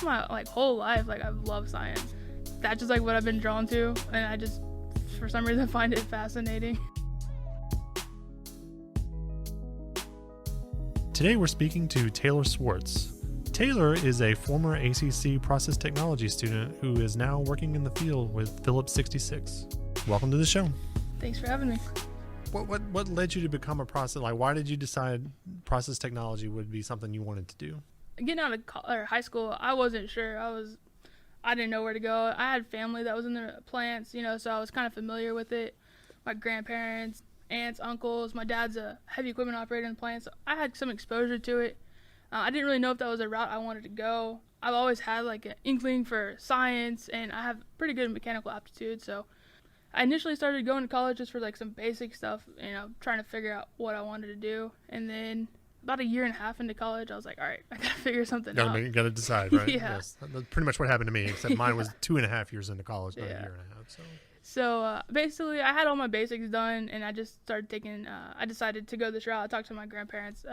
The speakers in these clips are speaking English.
my like whole life, like I've loved science. That's just like what I've been drawn to, and I just, for some reason, find it fascinating. Today we're speaking to Taylor Swartz. Taylor is a former ACC process technology student who is now working in the field with Phillips 66. Welcome to the show. Thanks for having me. What led you to become a process? Like, why did you decide process technology would be something you wanted to do? Getting out of high school, I wasn't sure. I didn't know where to go. I had family that was in the plants, so I was kind of familiar with it. My grandparents, aunts, uncles. My dad's a heavy equipment operator in the plant, so I had some exposure to it. I didn't really know if that was a route I wanted to go. I've always had like an inkling for science, and I have pretty good mechanical aptitude, so I initially started going to college just for like some basic stuff, trying to figure out what I wanted to do. And then about a year and a half into college, I was like, all right, I gotta figure something out. You gotta decide, right? Yeah. Yes. That's pretty much what happened to me, except mine was 2.5 years into college, not a Yeah. year and a half. So basically, I had all my basics done, and I just started taking, I decided to go this route. I talked to my grandparents.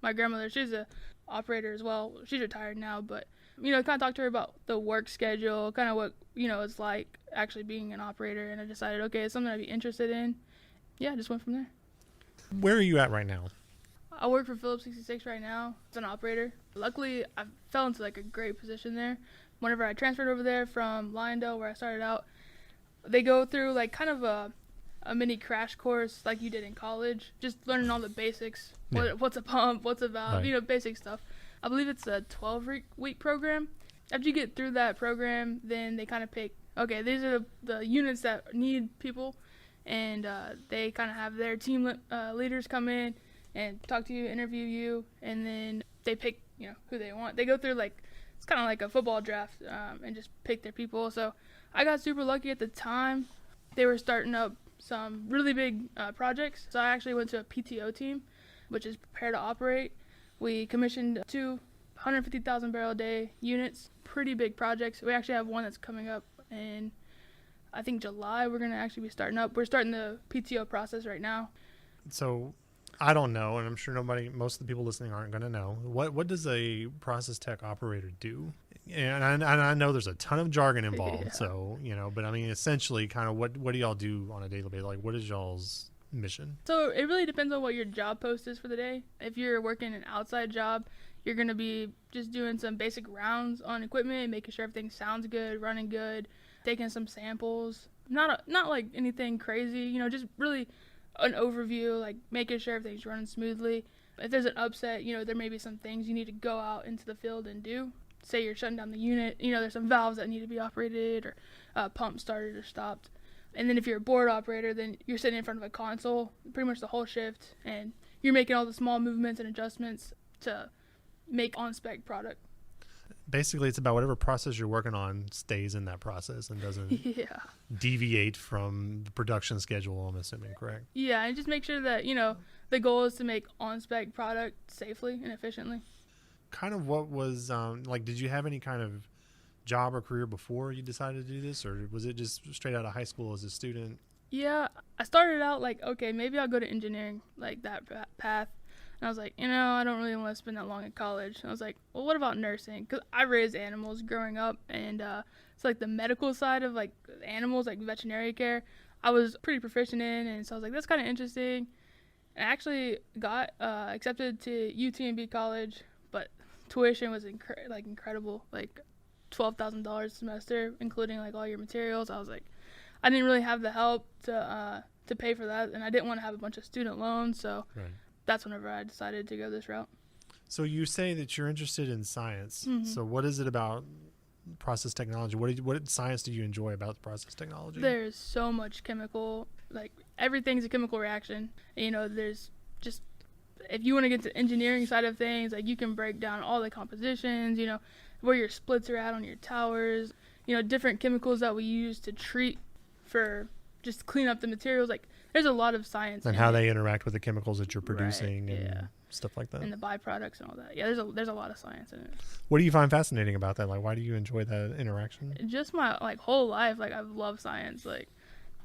My grandmother, she's a operator as well. She's retired now, but, kind of talked to her about the work schedule, kind of what, it's like actually being an operator, and I decided, okay, it's something I'd be interested in. Yeah, I just went from there. Where are you at right now? I work for Phillips 66 right now as an operator. Luckily, I fell into like a great position there. Whenever I transferred over there from Lyondell, where I started out, they go through like kind of a mini crash course like you did in college, just learning all the basics. Yeah. What's a pump, what's a valve, Right. Basic stuff. I believe it's a 12-week program. After you get through that program, then they kind of pick, okay, these are the units that need people, and they kind of have their team leaders come in and talk to you, interview you, and then they pick, who they want. They go through it's kind of like a football draft, and just pick their people. So I got super lucky at the time. They were starting up some really big projects. So I actually went to a PTO team, which is prepare to operate. We commissioned 2 150,000 barrel a day units, pretty big projects. We actually have one that's coming up in, I think, July. We're going to actually be starting up. We're starting the PTO process right now. So I don't know, and I'm sure most of the people listening aren't going to know. What does a process tech operator do? And I know there's a ton of jargon involved, Yeah. so, but I mean, essentially, kind of what do y'all do on a daily basis? Like, what is y'all's mission? So it really depends on what your job post is for the day. If you're working an outside job, you're going to be just doing some basic rounds on equipment, making sure everything sounds good, running good, taking some samples. Not like anything crazy, just really an overview, like making sure everything's running smoothly. If there's an upset, there may be some things you need to go out into the field and do. Say you're shutting down the unit, there's some valves that need to be operated or pump started or stopped. And then if you're a board operator, then you're sitting in front of a console pretty much the whole shift, and you're making all the small movements and adjustments to make on-spec product. Basically, it's about whatever process you're working on stays in that process and doesn't Yeah. deviate from the production schedule, I'm assuming, correct? Yeah, and just make sure that, the goal is to make on-spec product safely and efficiently. Kind of what was, did you have any kind of job or career before you decided to do this, or was it just straight out of high school as a student? Yeah, I started out like, okay, maybe I'll go to engineering, like that path. And I was like, I don't really want to spend that long in college. And I was like, well, what about nursing? Because I raised animals growing up, and it's like the medical side of like animals, like veterinary care, I was pretty proficient in, and so I was like, that's kind of interesting. And I actually got accepted to UTMB college, but tuition was incredible, like $12,000 a semester, including like all your materials. I was like, I didn't really have the help to pay for that, and I didn't want to have a bunch of student loans, so Right. that's whenever I decided to go this route. So you say that you're interested in science. Mm-hmm. So what is it about process technology? What science do you enjoy about process technology? There's so much chemical, like everything's a chemical reaction. There's just, if you want to get to the engineering side of things, like you can break down all the compositions, where your splits are at on your towers, different chemicals that we use to treat for just clean up the materials. Like there's a lot of science and in how it. they interact with the chemicals that you're producing, Right, and yeah. stuff like that. And the byproducts and all that. Yeah, there's a lot of science in it. What do you find fascinating about that? Like, why do you enjoy that interaction? Just my whole life, I've loved science.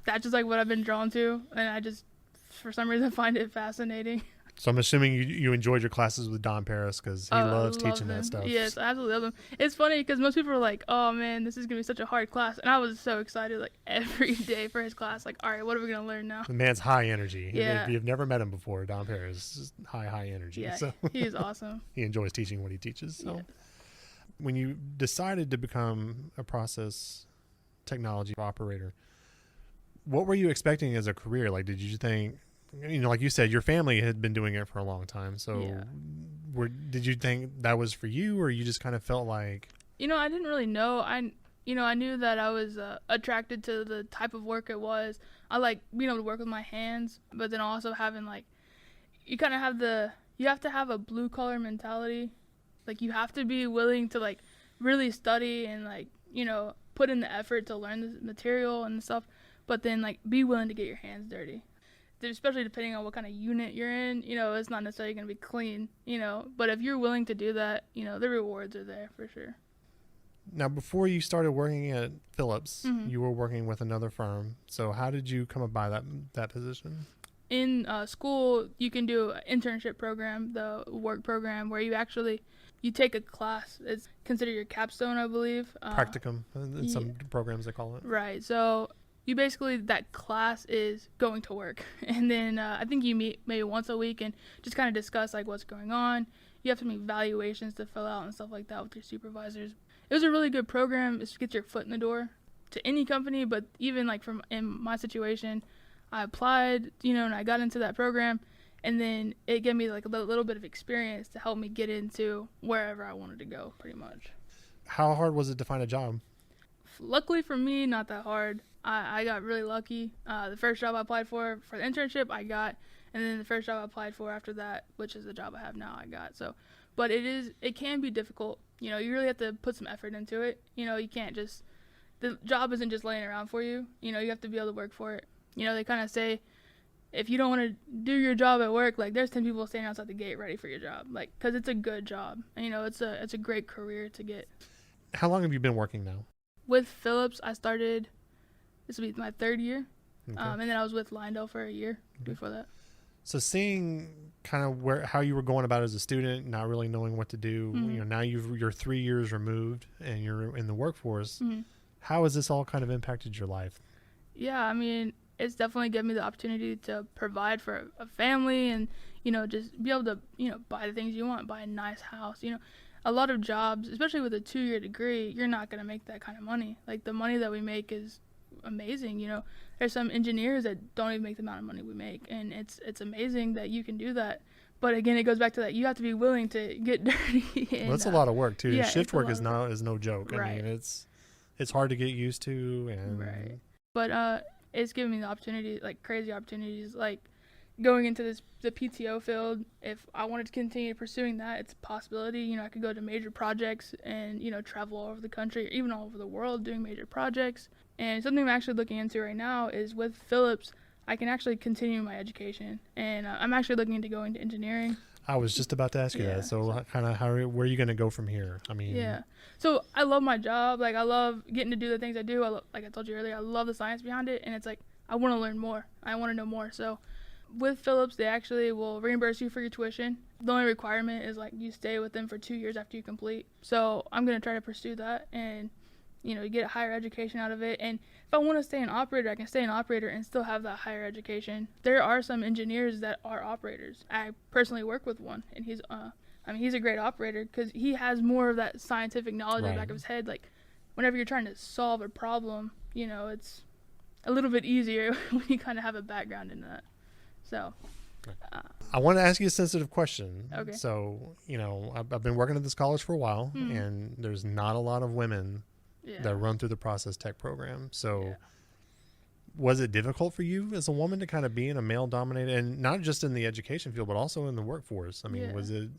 That's just what I've been drawn to, and I just, for some reason, find it fascinating. So I'm assuming you enjoyed your classes with Don Paris because he loves teaching that stuff. Yes, I absolutely love him. It's funny because most people are like, oh man, this is going to be such a hard class. And I was so excited like every day for his class. Like, all right, what are we going to learn now? The man's high energy. Yeah. If you've never met him before, Don Paris is high energy. Yeah, so he's awesome. He enjoys teaching what he teaches. So Yes. when you decided to become a process technology operator, what were you expecting as a career? Like, did you think, like you said, your family had been doing it for a long time. So Yeah. did you think that was for you, or you just kind of felt like... I didn't really know. I knew that I was attracted to the type of work it was. I like being able to work with my hands, but then also having like, you have to have a blue collar mentality. Like you have to be willing to like really study and like, put in the effort to learn the material and stuff, but then like be willing to get your hands dirty. Especially depending on what kind of unit you're in, it's not necessarily going to be clean, but if you're willing to do that, the rewards are there for sure. Now, before you started working at Phillips, Mm-hmm. you were working with another firm. So how did you come by that position? In school, you can do an internship program, the work program, where you take a class. It's considered your capstone, I believe. Practicum, in some programs they call it. Right. So you basically, that class is going to work. And then I think you meet maybe once a week and just kind of discuss like what's going on. You have to make evaluations to fill out and stuff like that with your supervisors. It was a really good program. It gets your foot in the door to any company, but even like in my situation, I applied, and I got into that program, and then it gave me like a little bit of experience to help me get into wherever I wanted to go, pretty much. How hard was it to find a job? Luckily for me, not that hard. I got really lucky. The first job I applied for the internship, I got, and then the first job I applied for after that, which is the job I have now, I got. So, but it can be difficult. You really have to put some effort into it. You can't just, the job isn't just laying around for you. You have to be able to work for it. They kind of say, if you don't want to do your job at work, like there's 10 people standing outside the gate ready for your job, like, because it's a good job. It's a great career to get. How long have you been working now? With Phillips, I started, this will be my third year. Okay. And then I was with Lyndale for a year before that. So seeing kind of how you were going about as a student, not really knowing what to do, Mm-hmm. Now you're 3 years removed and you're in the workforce. Mm-hmm. How has this all kind of impacted your life? Yeah, it's definitely given me the opportunity to provide for a family and, just be able to, buy the things you want, buy a nice house. A lot of jobs, especially with a 2-year degree, you're not going to make that kind of money. Like the money that we make is amazing. There's some engineers that don't even make the amount of money we make, and it's amazing that you can do that. But again, it goes back to that you have to be willing to get dirty. And, Well, that's a lot of work too. Yeah, Shift work is no joke. Right. It's hard to get used to, and right. But it's given me the opportunity, like crazy opportunities, like going into the PTO field. If I wanted to continue pursuing that, it's a possibility. I could go to major projects and travel all over the country, or even all over the world doing major projects. And something I'm actually looking into right now is with Phillips, I can actually continue my education, and I'm actually looking into going to engineering. I was just about to ask you that. So kind of where are you going to go from here? Yeah. So I love my job. Like I love getting to do the things I do. Like I told you earlier, I love the science behind it, and it's like I want to learn more. I want to know more. So with Phillips, they actually will reimburse you for your tuition. The only requirement is like you stay with them for 2 years after you complete. So I'm going to try to pursue that and get a higher education out of it. And if I want to stay an operator, I can stay an operator and still have that higher education. There are some engineers that are operators. I personally work with one, and he's a great operator because he has more of that scientific knowledge in the back of his head. Like whenever you're trying to solve a problem, it's a little bit easier when you kind of have a background in that. So I want to ask you a sensitive question. Okay. So, I've been working at this college for a while, and there's not a lot of women that run through the process tech program. So was it difficult for you as a woman to kind of be in a male dominated, and not just in the education field, but also in the workforce? Was it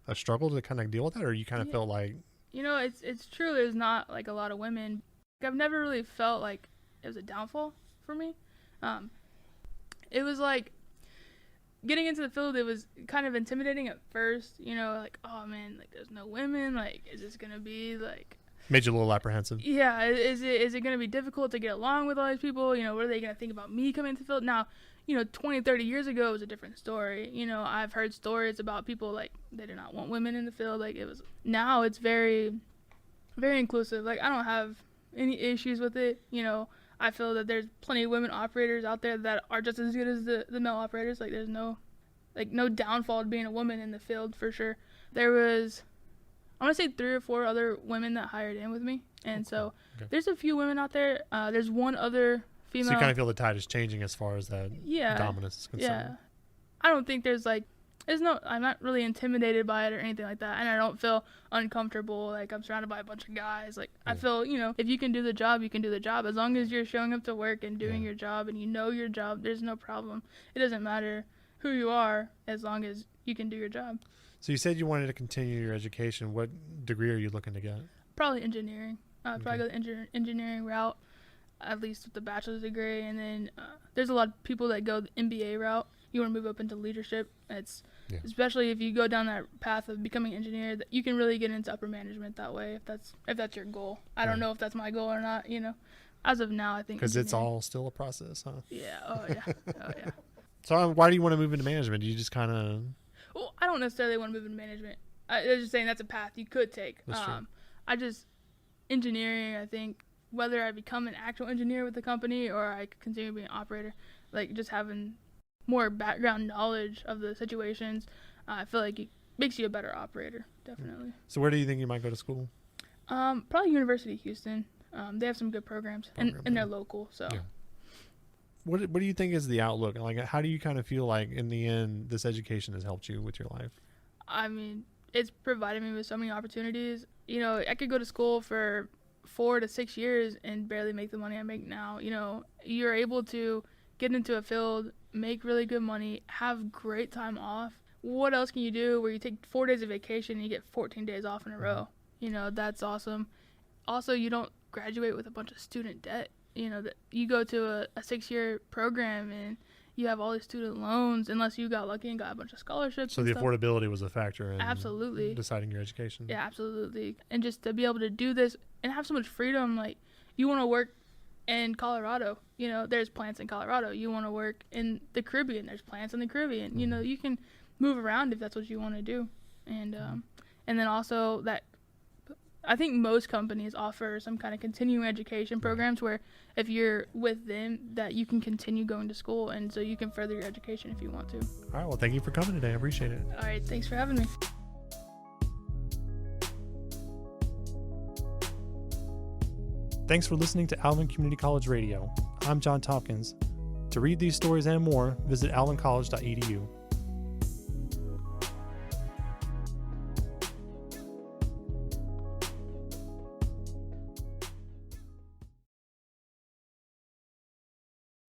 a struggle to kind of deal with that, or you kind of felt like, it's true. There's not like a lot of women. I've never really felt like it was a downfall for me. It was like getting into the field, it was kind of intimidating at first, like, oh man, like there's no women, like is this gonna be like, made you a little apprehensive? Yeah, is it gonna be difficult to get along with all these people? What are they gonna think about me coming into the field? Now, 20, 30 years ago it was a different story. I've heard stories about people like they did not want women in the field. Like now it's very, very inclusive. Like I don't have any issues with it. I feel that there's plenty of women operators out there that are just as good as the male operators. Like there's no downfall to being a woman in the field for sure. There was, I want to say 3 or 4 other women that hired in with me. And so there's a few women out there. There's one other female. So you kind of feel the tide is changing as far as that dominance is concerned. Yeah. I don't think I'm not really intimidated by it or anything like that. And I don't feel uncomfortable. Like I'm surrounded by a bunch of guys. Like I feel, if you can do the job, you can do the job. As long as you're showing up to work and doing your job and you know your job, there's no problem. It doesn't matter who you are as long as you can do your job. So you said you wanted to continue your education. What degree are you looking to get? Probably engineering. Probably go the engineering route, at least with the bachelor's degree. And then there's a lot of people that go the MBA route. You want to move up into leadership. Especially if you go down that path of becoming an engineer, that you can really get into upper management that way if that's your goal. I don't know if that's my goal or not. As of now, I think because it's all still a process, huh? Yeah. Oh yeah. So why do you want to move into management? Do you just kind of? Well, I don't necessarily want to move into management. I was just saying that's a path you could take. Engineering, I think, whether I become an actual engineer with the company or I continue being an operator, like just having more background knowledge of the situations, I feel like it makes you a better operator, definitely. So where do you think you might go to school? Probably University of Houston. They have some good programs and they're local. So. Yeah. What do you think is the outlook? Like, how do you kind of feel like in the end this education has helped you with your life? I mean, it's provided me with so many opportunities. I could go to school for 4 to 6 years and barely make the money I make now. You're able to get into a field, make really good money, have great time off. What else can you do where you take 4 days of vacation and you get 14 days off in a row? That's awesome. Also, you don't graduate with a bunch of student debt. That you go to a 6-year program and you have all these student loans unless you got lucky and got a bunch of scholarships. So the affordability was a factor in absolutely deciding your education. Yeah, absolutely. And just to be able to do this and have so much freedom, like you want to work in Colorado, there's plants in Colorado. You want to work in the Caribbean, there's plants in the Caribbean. You can move around if that's what you want to do. And then also that I think most companies offer some kind of continuing education programs where if you're with them that you can continue going to school and so you can further your education if you want to. All right. Well, thank you for coming today. I appreciate it. All right. Thanks for having me. Thanks for listening to Alvin Community College Radio. I'm John Tompkins. To read these stories and more, visit alvincollege.edu.